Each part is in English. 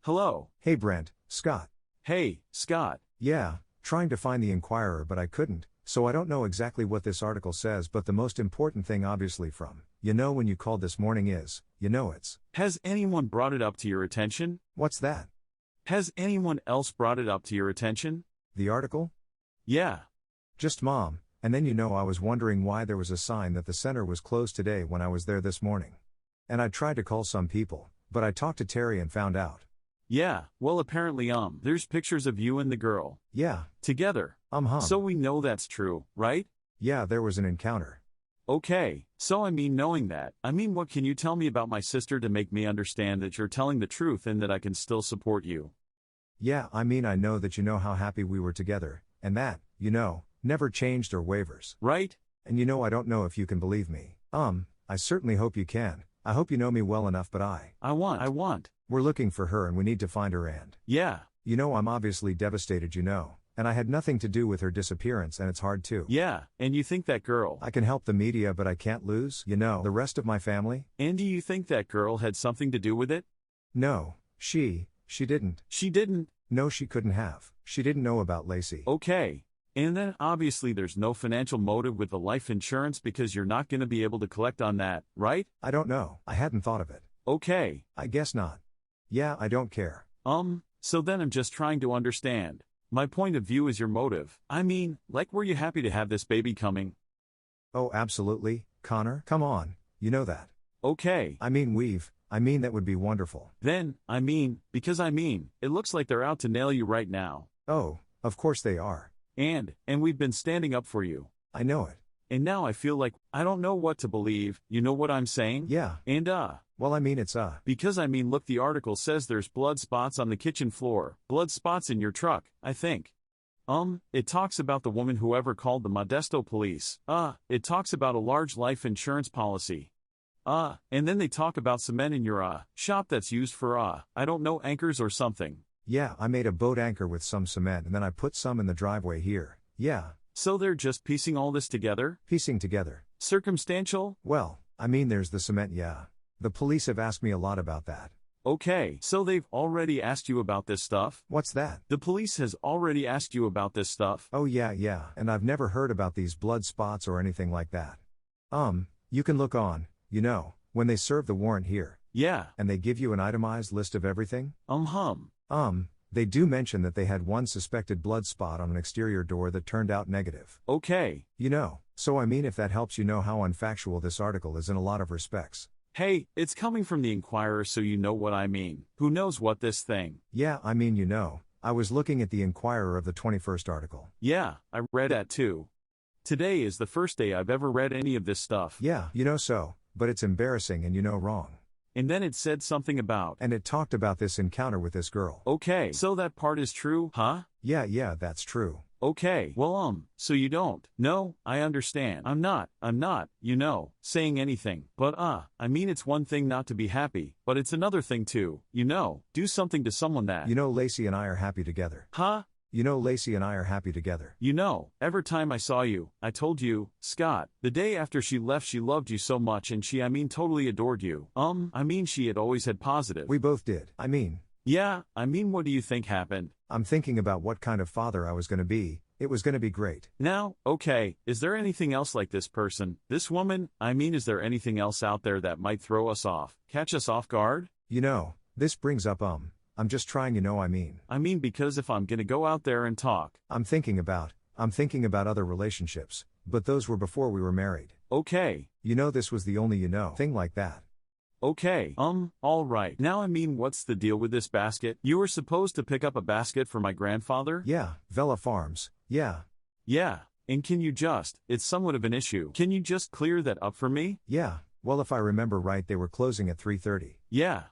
Hello. Hey Brent, Scott. Hey, Scott. Yeah, trying to find the Inquirer but I couldn't, so I don't know exactly what this article says, but the most important thing obviously from, when you called this morning is, it's. Has anyone brought it up to your attention? What's that? Has anyone else brought it up to your attention? The article? Yeah. Just Mom, and then I was wondering why there was a sign that the center was closed today when I was there this morning. And I tried to call some people, but I talked to Terry and found out. Yeah, well apparently there's pictures of you and the girl. Yeah. Together. So we know that's true, right? Yeah, there was an encounter. Okay, so knowing that, what can you tell me about my sister to make me understand that you're telling the truth and that I can still support you? Yeah, I know that you know how happy we were together, and that, never changed or wavers. Right? And I don't know if you can believe me. I certainly hope you can. I hope you know me well enough, but I want. We're looking for her and we need to find her and. Yeah. I'm obviously devastated, and I had nothing to do with her disappearance and it's hard too. Yeah, and you think that girl. I can help the media but I can't lose, the rest of my family. And do you think that girl had something to do with it? No, she didn't. She didn't? No, she couldn't have. She didn't know about Laci. Okay. And then obviously there's no financial motive with the life insurance because you're not going to be able to collect on that, right? I don't know. I hadn't thought of it. Okay. I guess not. Yeah, I don't care. So then I'm just trying to understand. My point of view is your motive. Were you happy to have this baby coming? Oh, absolutely, Connor. Come on, you know that. Okay. That would be wonderful. Then, because it looks like they're out to nail you right now. Oh, of course they are. And we've been standing up for you. I know it. And now I feel like I don't know what to believe, you know what I'm saying? Yeah. And well, it's because look, the article says there's blood spots on the kitchen floor, blood spots in your truck, I think. It talks about the woman whoever called the Modesto police. It talks about a large life insurance policy. And then they talk about cement in your shop that's used for I don't know, anchors or something. Yeah, I made a boat anchor with some cement and then I put some in the driveway here. Yeah. So they're just piecing all this together? Piecing together. Circumstantial? Well, there's the cement, yeah. The police have asked me a lot about that. Okay, so they've already asked you about this stuff? What's that? The police has already asked you about this stuff? Oh yeah, and I've never heard about these blood spots or anything like that. You can look on, when they serve the warrant here. Yeah. And they give you an itemized list of everything? They do mention that they had one suspected blood spot on an exterior door that turned out negative. Okay. So if that helps how unfactual this article is in a lot of respects. Hey, it's coming from the Inquirer, so you know what I mean. Who knows what this thing? Yeah, I was looking at the Inquirer of the 21st article. Yeah, I read that too. Today is the first day I've ever read any of this stuff. Yeah, so, but it's embarrassing and wrong. And then it said something about. And it talked about this encounter with this girl. Okay, so that part is true, huh? Yeah, that's true. Okay, well so you don't. No, I understand. I'm not, saying anything. But it's one thing not to be happy, but it's another thing to, do something to someone that. Laci and I are happy together. Huh? Laci and I are happy together. Every time I saw you, I told you, Scott, the day after she left she loved you so much and she totally adored you. She had always had positive. We both did. Yeah, what do you think happened? I'm thinking about what kind of father I was going to be. It was going to be great. Now, okay, is there anything else like this person, this woman? Is there anything else out there that might throw us off, catch us off guard? This brings up I'm just trying, because if I'm gonna go out there and talk. I'm thinking about other relationships, but those were before we were married. Okay. This was the only thing like that. Okay, alright. Now what's the deal with this basket? You were supposed to pick up a basket for my grandfather? Yeah, Vela Farms, yeah. Yeah, and it's somewhat of an issue. Can you just clear that up for me? Yeah, well if I remember right they were closing at 3:30. Yeah.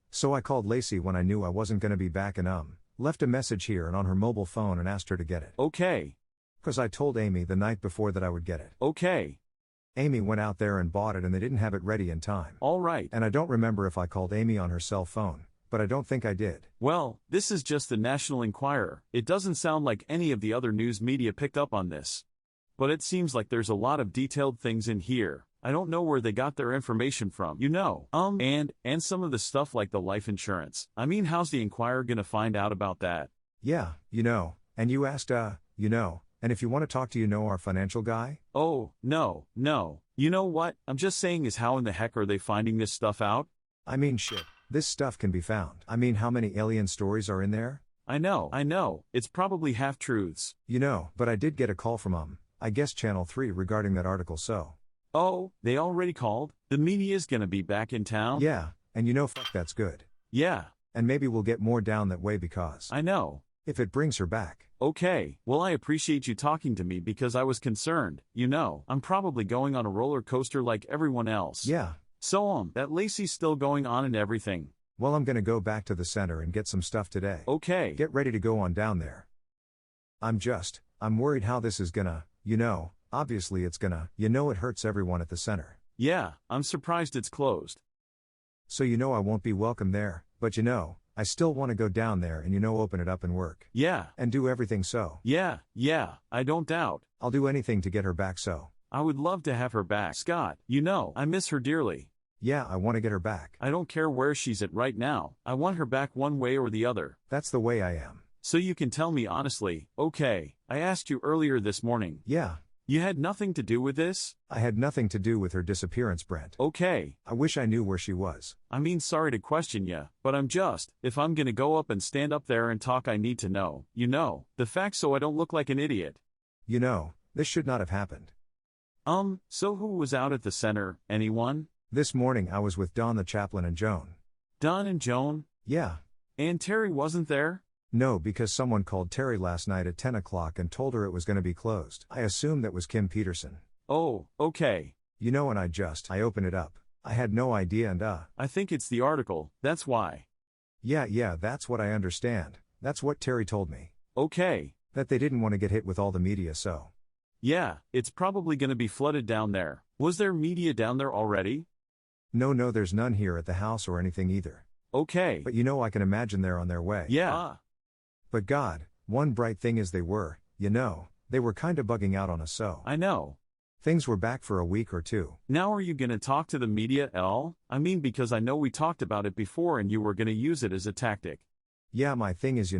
So I called Laci when I knew I wasn't gonna be back and left a message here and on her mobile phone and asked her to get it. Okay. 'Cause I told Amy the night before that I would get it. Okay. Amy went out there and bought it and they didn't have it ready in time. Alright. And I don't remember if I called Amy on her cell phone, but I don't think I did. Well, this is just the National Enquirer. It doesn't sound like any of the other news media picked up on this. But it seems like there's a lot of detailed things in here. I don't know where they got their information from, and some of the stuff like the life insurance. I mean, how's the Inquirer gonna find out about that? Yeah, and you asked, and if you want to talk to our financial guy? Oh, no. You know what I'm just saying is how in the heck are they finding this stuff out? I mean shit, this stuff can be found. I mean, how many alien stories are in there? I know, it's probably half-truths. But I did get a call from, I guess Channel 3 regarding that article so. Oh, they already called? The media's gonna be back in town? Yeah, and fuck that's good. Yeah. And maybe we'll get more down that way because. I know. If it brings her back. Okay, well I appreciate you talking to me because I was concerned, I'm probably going on a roller coaster like everyone else. Yeah. So that Laci's still going on and everything. Well, I'm gonna go back to the center and get some stuff today. Okay. Get ready to go on down there. I'm worried how this is gonna, obviously it's gonna, it hurts everyone at the center. Yeah, I'm surprised it's closed. So I won't be welcome there, but I still want to go down there and open it up and work. Yeah. And do everything so. Yeah, I don't doubt. I'll do anything to get her back so. I would love to have her back, Scott. I miss her dearly. Yeah, I want to get her back. I don't care where she's at right now. I want her back one way or the other. That's the way I am. So you can tell me honestly, okay, I asked you earlier this morning. Yeah. You had nothing to do with this? I had nothing to do with her disappearance, Brent. Okay. I wish I knew where she was. I mean, sorry to question ya, but if I'm gonna go up and stand up there and talk, I need to know, the facts so I don't look like an idiot. This should not have happened. So who was out at the center, anyone? This morning I was with Don the chaplain and Joan. Don and Joan? Yeah. And Terry wasn't there? No, because someone called Terry last night at 10 o'clock and told her it was going to be closed. I assumed that was Kim Peterson. Oh, okay. And I opened it up. I had no idea and I think it's the article, that's why. Yeah, that's what I understand. That's what Terry told me. Okay. That they didn't want to get hit with all the media so. Yeah, it's probably gonna be flooded down there. Was there media down there already? No, there's none here at the house or anything either. Okay. But I can imagine they're on their way. Yeah. But God, one bright thing is they were kinda bugging out on us so. I know. Things were back for a week or two. Now are you gonna talk to the media, Elle? I mean, because I know we talked about it before and you were gonna use it as a tactic. Yeah, my thing is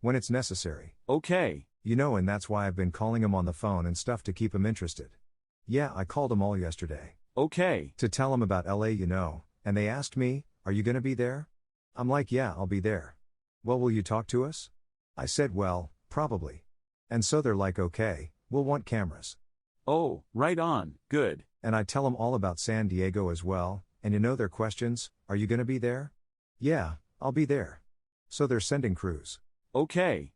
when it's necessary. Okay. And that's why I've been calling them on the phone and stuff to keep them interested. Yeah, I called them all yesterday. Okay. To tell them about LA, and they asked me, are you gonna be there? I'm like, yeah, I'll be there. Well, will you talk to us? I said, well, probably. And so they're like, okay, we'll want cameras. Oh, right on, good. And I tell them all about San Diego as well, and their questions, are you gonna be there? Yeah, I'll be there. So they're sending crews. Okay.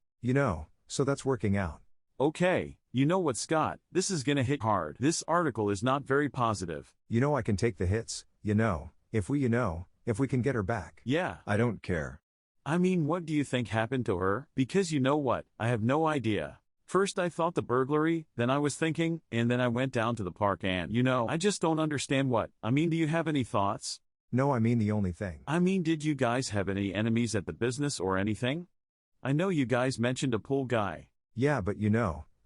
So that's working out. Okay, you know what, Scott, this is gonna hit hard. This article is not very positive. I can take the hits, if we can get her back. Yeah. I don't care. I mean, what do you think happened to her? Because you know what, I have no idea. First I thought the burglary, then I was thinking, and then I went down to the park and, I just don't understand what. I mean, do you have any thoughts? No, I mean the only thing. I mean, did you guys have any enemies at the business or anything? I know you guys mentioned a pool guy. Yeah, but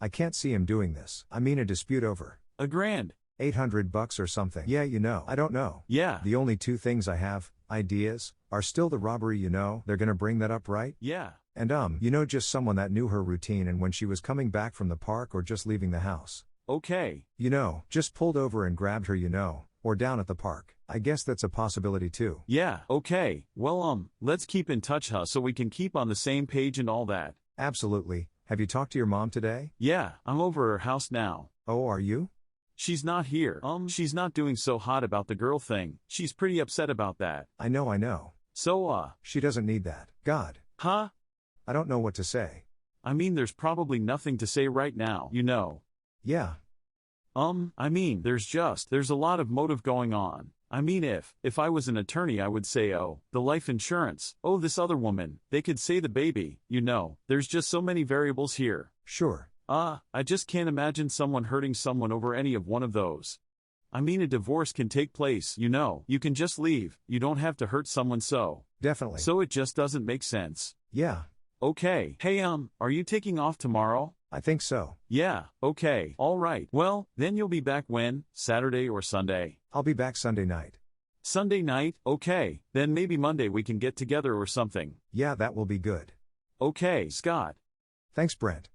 I can't see him doing this. I mean a dispute over. $1,000. $800 or something. Yeah, I don't know. Yeah. The only two things I have, ideas, are still the robbery, they're gonna bring that up, right? Yeah. And just someone that knew her routine and when she was coming back from the park or just leaving the house. Okay. Just pulled over and grabbed her, or down at the park. I guess that's a possibility too. Yeah, okay. Well, let's keep in touch, so we can keep on the same page and all that. Absolutely. Have you talked to your mom today? Yeah, I'm over her house now. Oh, are you? She's not here. She's not doing so hot about the girl thing. She's pretty upset about that. I know. So, she doesn't need that. God. Huh? I don't know what to say. I mean, there's probably nothing to say right now, Yeah. I mean, there's a lot of motive going on. I mean, if I was an attorney, I would say, oh, the life insurance, oh, this other woman, they could say the baby, there's just so many variables here. Sure. I just can't imagine someone hurting someone over any of one of those. I mean, a divorce can take place, you can just leave, you don't have to hurt someone so. Definitely. So it just doesn't make sense. Yeah. Okay. Hey, are you taking off tomorrow? I think so. Yeah, okay, alright. Well, then you'll be back when? Saturday or Sunday? I'll be back Sunday night. Sunday night? Okay, then maybe Monday we can get together or something. Yeah, that will be good. Okay, Scott. Thanks, Brent.